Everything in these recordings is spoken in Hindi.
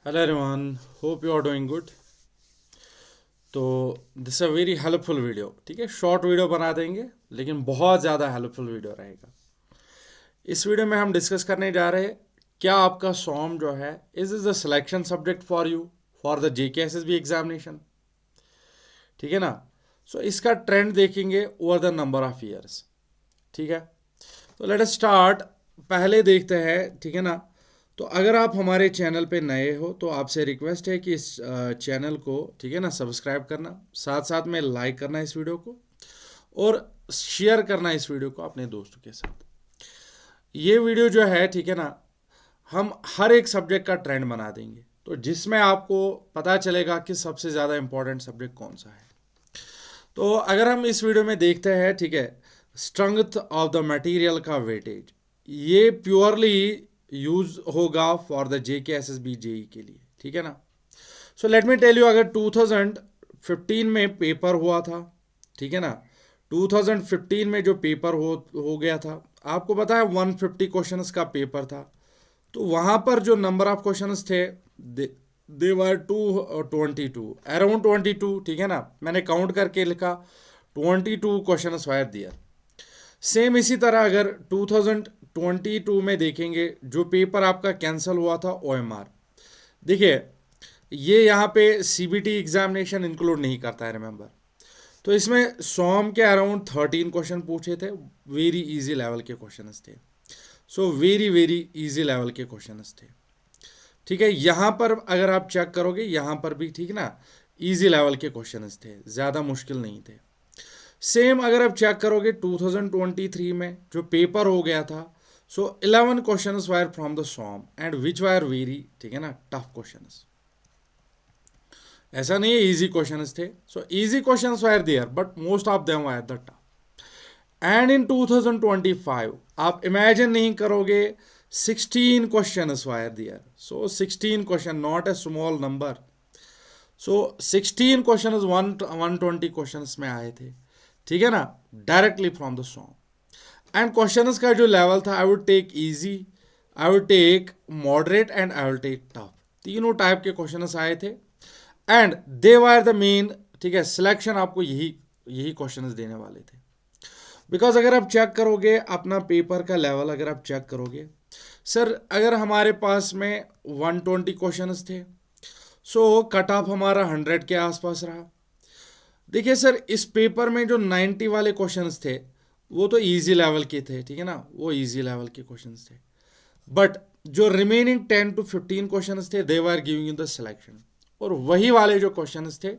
Hello everyone, hope you are doing good. तो this a very helpful video. ठीक है, शॉर्ट वीडियो बना देंगे लेकिन बहुत ज़्यादा हेल्पफुल वीडियो रहेगा। इस वीडियो में हम डिस्कस करने जा रहे हैं क्या आपका सॉम जो है is the selection subject for you for the JKSSB examination. ठीक है ना। सो इसका ट्रेंड देखेंगे over the number of years. ठीक है, तो लेट अस स्टार्ट। पहले देखते हैं, ठीक है ना। तो अगर आप हमारे चैनल पे नए हो तो आपसे रिक्वेस्ट है कि इस चैनल को, ठीक है ना, सब्सक्राइब करना, साथ साथ में लाइक करना इस वीडियो को और शेयर करना इस वीडियो को अपने दोस्तों के साथ। ये वीडियो जो है, ठीक है ना, हम हर एक सब्जेक्ट का ट्रेंड बना देंगे तो जिसमें आपको पता चलेगा कि सबसे ज़्यादा इंपॉर्टेंट सब्जेक्ट कौन सा है। तो अगर हम इस वीडियो में देखते हैं, ठीक है, स्ट्रेंथ ऑफ द मटेरियल का वेटेज, ये प्योरली यूज होगा फॉर द JKSSB जेई के लिए। ठीक है ना। So let me tell you, अगर 2015 में पेपर हुआ था, ठीक है ना, 2015 में जो पेपर हो गया था, आपको पता है 150 क्वेश्चंस का पेपर था। तो वहां पर जो नंबर ऑफ क्वेश्चंस थे, दे वर 222, अराउंड 22। ठीक है ना, मैंने काउंट करके लिखा 22 क्वेश्चन वायर दिया। सेम इसी तरह अगर 2022 में देखेंगे, जो पेपर आपका कैंसिल हुआ था OMR, देखिए ये यहाँ पे CBT एग्जामिनेशन इंक्लूड नहीं करता है, रिमेंबर। तो इसमें सॉम के अराउंड 13 क्वेश्चन पूछे थे, वेरी इजी लेवल के क्वेश्चंस थे। So very very easy level के क्वेश्चंस थे। ठीक है, यहाँ पर अगर आप चेक करोगे, यहाँ पर भी, ठीक ना, इजी लेवल के क्वेश्चंस थे, ज़्यादा मुश्किल नहीं थे। सेम अगर आप चेक करोगे 2023 में जो पेपर हो गया था, so 11 questions were from the sum and which were very, ठीक है ना, टफ क्वेश्चंस। ऐसा नहीं है इजी क्वेश्चंस थे, so easy questions were there but most of them were the tough. And in 2025 आप इमेजिन नहीं करोगे, 16 questions were there. So 16 question, not a small number. So 16 question 120 question में आए थे, ठीक है ना, directly from the song. And question का जो लेवल था, I would take easy, I would take moderate and I would take tough. तीनों टाइप के क्वेश्चन आए थे and they were the main. ठीक है, सिलेक्शन आपको यही यही क्वेश्चन देने वाले थे। बिकॉज अगर आप चेक करोगे अपना पेपर का लेवल, अगर आप चेक करोगे, सर अगर हमारे पास में 120 क्वेश्चन थे, सो कट ऑफ हमारा 100 के आसपास रहा। देखिए सर, इस पेपर में जो 90 वाले क्वेश्चंस थे वो तो इजी लेवल के थे, ठीक है ना, वो इजी लेवल के क्वेश्चंस थे। बट जो रिमेनिंग 10 to 15 क्वेश्चंस थे, they were giving you the selection. और वही वाले जो क्वेश्चंस थे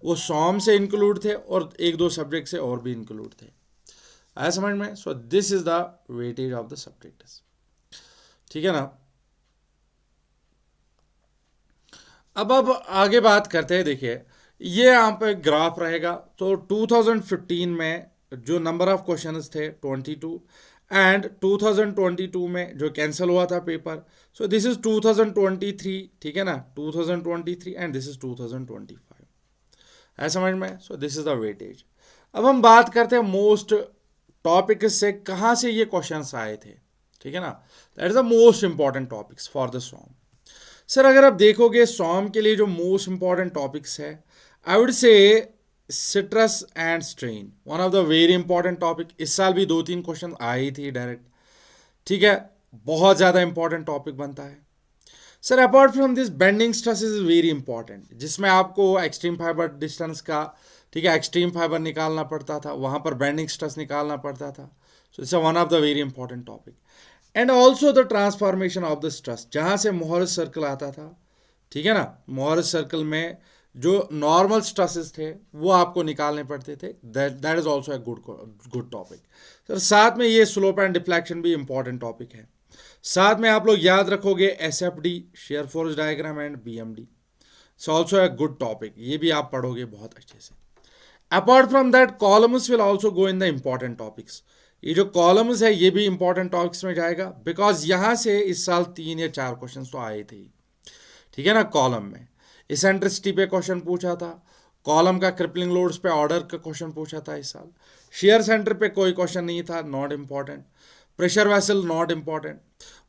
वो सॉम से इंक्लूड थे और एक दो सब्जेक्ट से और भी इंक्लूड थे। आया समझ में? So this is the weightage of the subject. ठीक है ना। अब आगे बात करते हैं। देखिए ये यहाँ पे ग्राफ रहेगा। तो 2015 में जो नंबर ऑफ क्वेश्चंस थे 22, एंड 2022 में जो कैंसिल हुआ था पेपर, सो दिस इज 2023। ठीक है ना, 2023 एंड दिस इज 2025। है समझ में? So this is the weightage. अब हम बात करते हैं मोस्ट टॉपिक से, कहाँ से ये क्वेश्चंस आए थे। ठीक है ना, that is the most important topics for the song. Sir अगर आप देखोगे सॉम के लिए जो मोस्ट इंपॉर्टेंट टॉपिक्स है, I would say citrus and strain, one of the very important topic. इस साल भी दो तीन क्वेश्चन आई थी डायरेक्ट। ठीक है, बहुत ज़्यादा इंपॉर्टेंट टॉपिक बनता है। Sir apart from this, bending stress is very important, जिसमें आपको एक्सट्रीम फाइबर डिस्टेंस का, ठीक है, एक्सट्रीम फाइबर निकालना पड़ता था, वहाँ पर बेंडिंग स्ट्रेस निकालना पड़ता था। So it's one of the very important topic. And also the transformation of the stress, जहाँ से मोहरस सर्कल आता था। ठीक है ना, मोहरस सर्कल में जो नॉर्मल स्ट्रेसेस थे वो आपको निकालने पड़ते थे। That is also a good topic. Sir साथ में ये स्लोप एंड डिफ्लेक्शन भी इंपॉर्टेंट टॉपिक है। साथ में आप लोग याद रखोगे SFD, shear force diagram, and BMD। It's also a good topic, ये भी आप पढ़ोगे बहुत अच्छे से। Apart from that, columns will also go in the important topics. ये जो कॉलम्स है ये भी इंपॉर्टेंट टॉपिक्स में जाएगा, बिकॉज यहाँ से इस साल 3 या 4 क्वेश्चन तो आए थे। ठीक है ना, कॉलम में इसेंट्रिसिटी पे क्वेश्चन पूछा था, कॉलम का क्रिपलिंग लोड्स पे ऑर्डर का क्वेश्चन पूछा था इस साल। शेयर सेंटर पे कोई क्वेश्चन नहीं था, not important. Pressure vessel not important,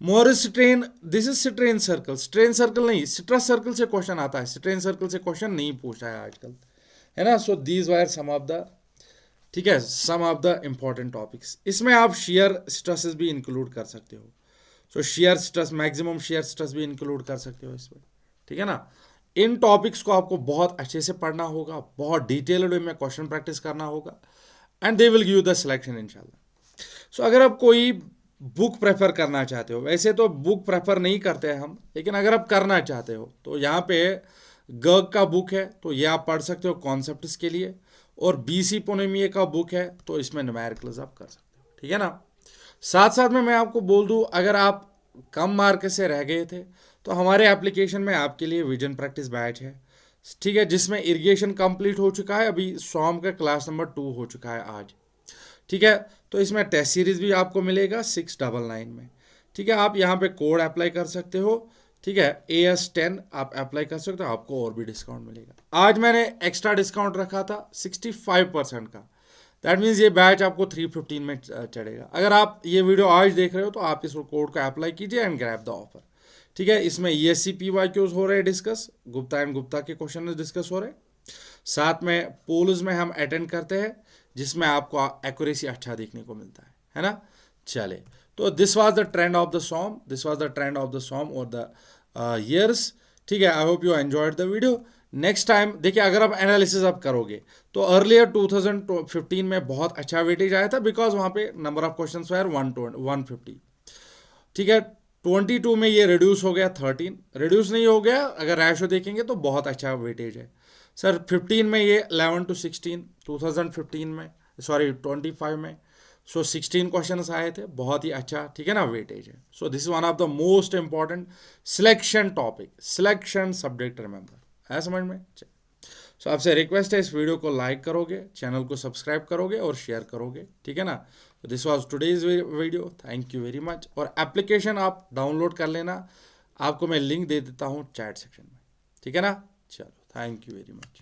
Mohr's strain, this is strain circle, strain circle नहीं, स्ट्रेस सर्कल से क्वेश्चन आता है, स्ट्रेन सर्कल से क्वेश्चन नहीं पूछा है आजकल, है ना। So these were some of the, ठीक है, some of the important topics. इसमें आप शेयर स्ट्रेसेस भी इंक्लूड कर सकते हो, so shear stress, maximum shear stress भी इंक्लूड कर सकते हो इसमें, ठीक है ना। इन टॉपिक्स को आपको बहुत अच्छे से पढ़ना होगा, बहुत डिटेल्ड वे में क्वेश्चन प्रैक्टिस करना होगा, and they will give you the selection इंशाल्लाह। सो अगर आप कोई बुक प्रेफर करना चाहते हो, वैसे तो बुक प्रेफर नहीं करते हैं हम, लेकिन अगर आप करना चाहते हो तो यहाँ पे गर्ग का बुक है, तो ये आप पढ़ सकते हो कॉन्सेप्ट्स के लिए, और बीसी पोनेमिया का बुक है, तो इसमें न्यूमेरिकल्स आप कर सकते हो, ठीक है ना। साथ साथ में मैं आपको बोल दूं, अगर आप कम मार्क से रह गए थे तो हमारे एप्लीकेशन में आपके लिए विजन प्रैक्टिस बैच है, ठीक है, जिसमें इरिगेशन कंप्लीट हो चुका है, अभी सॉम का क्लास नंबर 2 हो चुका है आज, ठीक है। तो इसमें टेस्ट सीरीज भी आपको मिलेगा 699 में, ठीक है। आप यहाँ पे कोड अप्लाई कर सकते हो, ठीक है, AS10 आप अप्लाई कर सकते हो, आपको और भी डिस्काउंट मिलेगा। आज मैंने एक्स्ट्रा डिस्काउंट रखा था 65% का, दैट मीन्स ये बैच आपको 315 में चढ़ेगा। अगर आप ये वीडियो आज देख रहे हो तो आप इस कोड को अप्लाई कीजिए एंड ग्रैब द ऑफर, ठीक है। इसमें ESC PYQs हो रहे हैं डिस्कस, गुप्ता एंड गुप्ता के क्वेश्चन डिस्कस हो रहे हैं, साथ में पोल्स में हम अटेंड करते हैं, जिसमें आपको एक्यूरेसी अच्छा देखने को मिलता है ना। चले, तो this was the trend of the sum, this was the trend of the sum और द ईयर्स, ठीक है। I hope you enjoyed the video. Next time देखिए, अगर आप एनालिसिस आप करोगे तो अर्लियर 2015 में बहुत अच्छा वेटेज आया था, बिकॉज वहाँ पे नंबर ऑफ क्वेश्चन वेयर 150, ठीक है। 22 में ये रिड्यूस हो गया 13, रिड्यूस नहीं हो गया, अगर रैशो देखेंगे तो बहुत अच्छा वेटेज है सर। 15 में ये 11 to 16, 2015 में, सॉरी 25 में, सो 16 क्वेश्चन आए थे, बहुत ही अच्छा, ठीक है ना, वेटेज है। So this is one of the most important selection topic, selection subject, remember है समझ में। सो आपसे रिक्वेस्ट है, इस वीडियो को लाइक करोगे, चैनल को सब्सक्राइब करोगे और शेयर करोगे, ठीक है ना। This was today's video, thank you very much. और एप्लीकेशन आप डाउनलोड कर लेना, आपको मैं लिंक दे देता हूँ चैट सेक्शन में, ठीक है ना। चलो, थैंक यू वेरी मच।